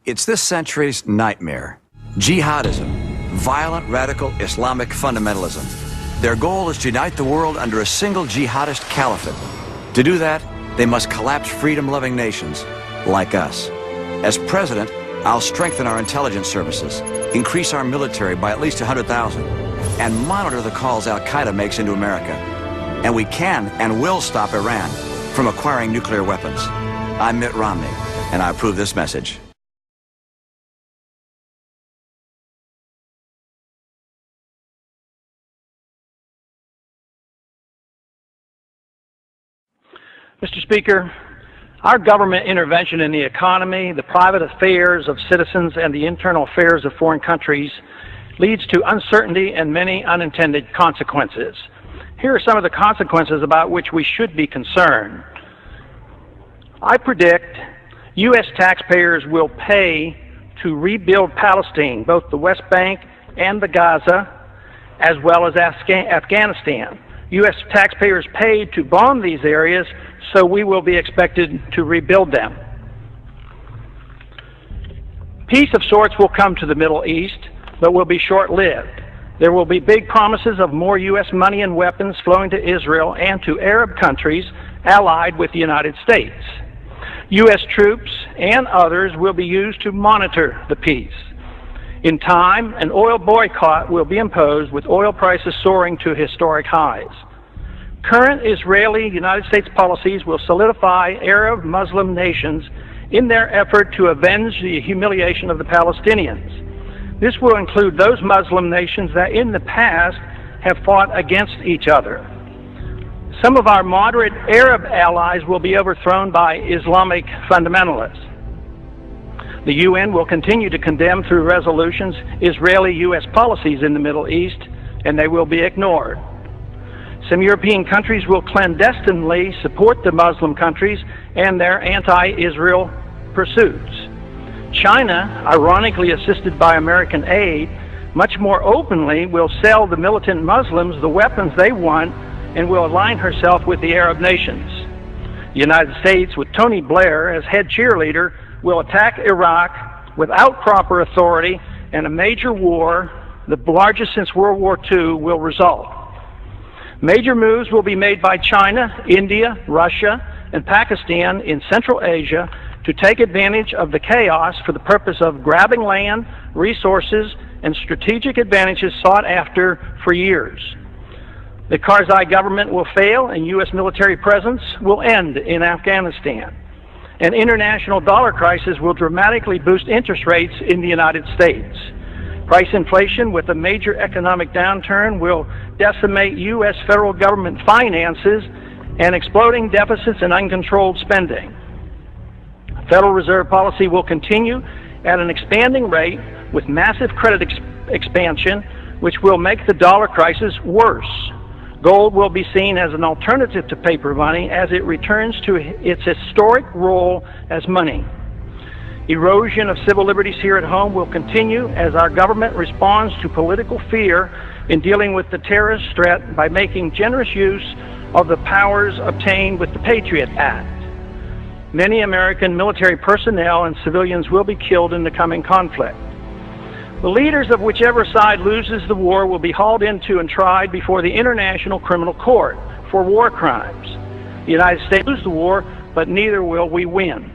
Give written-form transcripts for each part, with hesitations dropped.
It's this century's nightmare. Jihadism, violent radical Islamic fundamentalism. Their goal is to unite the world under a single jihadist caliphate. To do that, they must collapse freedom-loving nations like us. As president, I'll strengthen our intelligence services, increase our military by at least 100,000, and monitor the calls Al-Qaeda makes into America. And we can and will stop Iran from acquiring nuclear weapons. I'm Mitt Romney, and I approve this message. Mr. Speaker, our government intervention in the economy, the private affairs of citizens, and the internal affairs of foreign countries leads to uncertainty and many unintended consequences. Here are some of the consequences about which we should be concerned. I predict U.S. taxpayers will pay to rebuild Palestine, both the West Bank and the Gaza, as well as Afghanistan. U.S. taxpayers paid to bomb these areas, so we will be expected to rebuild them. Peace of sorts will come to the Middle East, but will be short-lived. There will be big promises of more U.S. money and weapons flowing to Israel and to Arab countries allied with the United States. U.S. troops and others will be used to monitor the peace. In time, an oil boycott will be imposed, with oil prices soaring to historic highs. Current Israeli-United States policies will solidify Arab Muslim nations in their effort to avenge the humiliation of the Palestinians. This will include those Muslim nations that in the past have fought against each other. Some of our moderate Arab allies will be overthrown by Islamic fundamentalists. The UN will continue to condemn through resolutions Israeli-U.S. policies in the Middle East, and they will be ignored. Some European countries will clandestinely support the Muslim countries and their anti-Israel pursuits. China, ironically assisted by American aid, much more openly will sell the militant Muslims the weapons they want and will align herself with the Arab nations. The United States, with Tony Blair as head cheerleader, will attack Iraq without proper authority, and a major war, the largest since World War II, will result. Major moves will be made by China, India, Russia, and Pakistan in Central Asia to take advantage of the chaos for the purpose of grabbing land, resources, and strategic advantages sought after for years. The Karzai government will fail, and U.S. military presence will end in Afghanistan. An international dollar crisis will dramatically boost interest rates in the United States. Price inflation with a major economic downturn will decimate U.S. federal government finances and exploding deficits and uncontrolled spending. Federal Reserve policy will continue at an expanding rate with massive credit expansion, which will make the dollar crisis worse. Gold will be seen as an alternative to paper money as it returns to its historic role as money. Erosion of civil liberties here at home will continue as our government responds to political fear in dealing with the terrorist threat by making generous use of the powers obtained with the Patriot Act. Many American military personnel and civilians will be killed in the coming conflict. The leaders of whichever side loses the war will be hauled into and tried before the International Criminal Court for war crimes. The United States will lose the war, but neither will we win.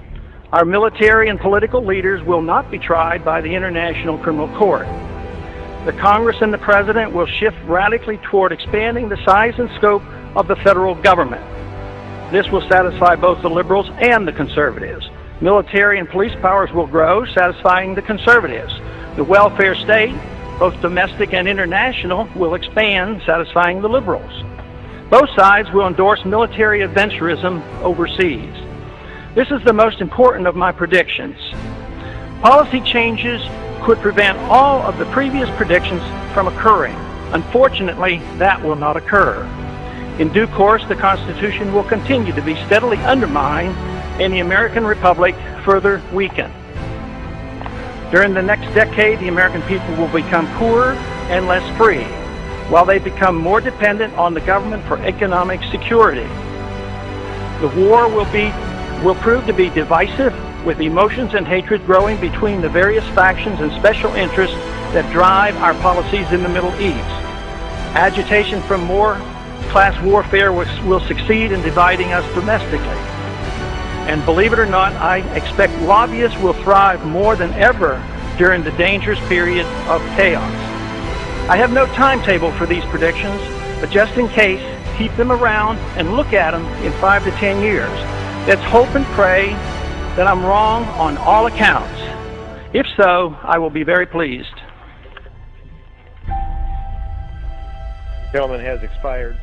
Our military and political leaders will not be tried by the International Criminal Court. The Congress and the President will shift radically toward expanding the size and scope of the federal government. This will satisfy both the liberals and the conservatives. Military and police powers will grow, satisfying the conservatives. The welfare state, both domestic and international, will expand, satisfying the liberals. Both sides will endorse military adventurism overseas. This is the most important of my predictions. Policy changes could prevent all of the previous predictions from occurring. Unfortunately, that will not occur. In due course, the Constitution will continue to be steadily undermined and the American Republic further weakened. During the next decade, the American people will become poorer and less free, while they become more dependent on the government for economic security. The war will prove to be divisive, with emotions and hatred growing between the various factions and special interests that drive our policies in the Middle East. Agitation from more class warfare will succeed in dividing us domestically. And believe it or not, I expect lobbyists will thrive more than ever during the dangerous period of chaos. I have no timetable for these predictions, but just in case, keep them around and look at them in 5 to 10 years. Let's hope and pray that I'm wrong on all accounts. If so, I will be very pleased. Gentleman has expired.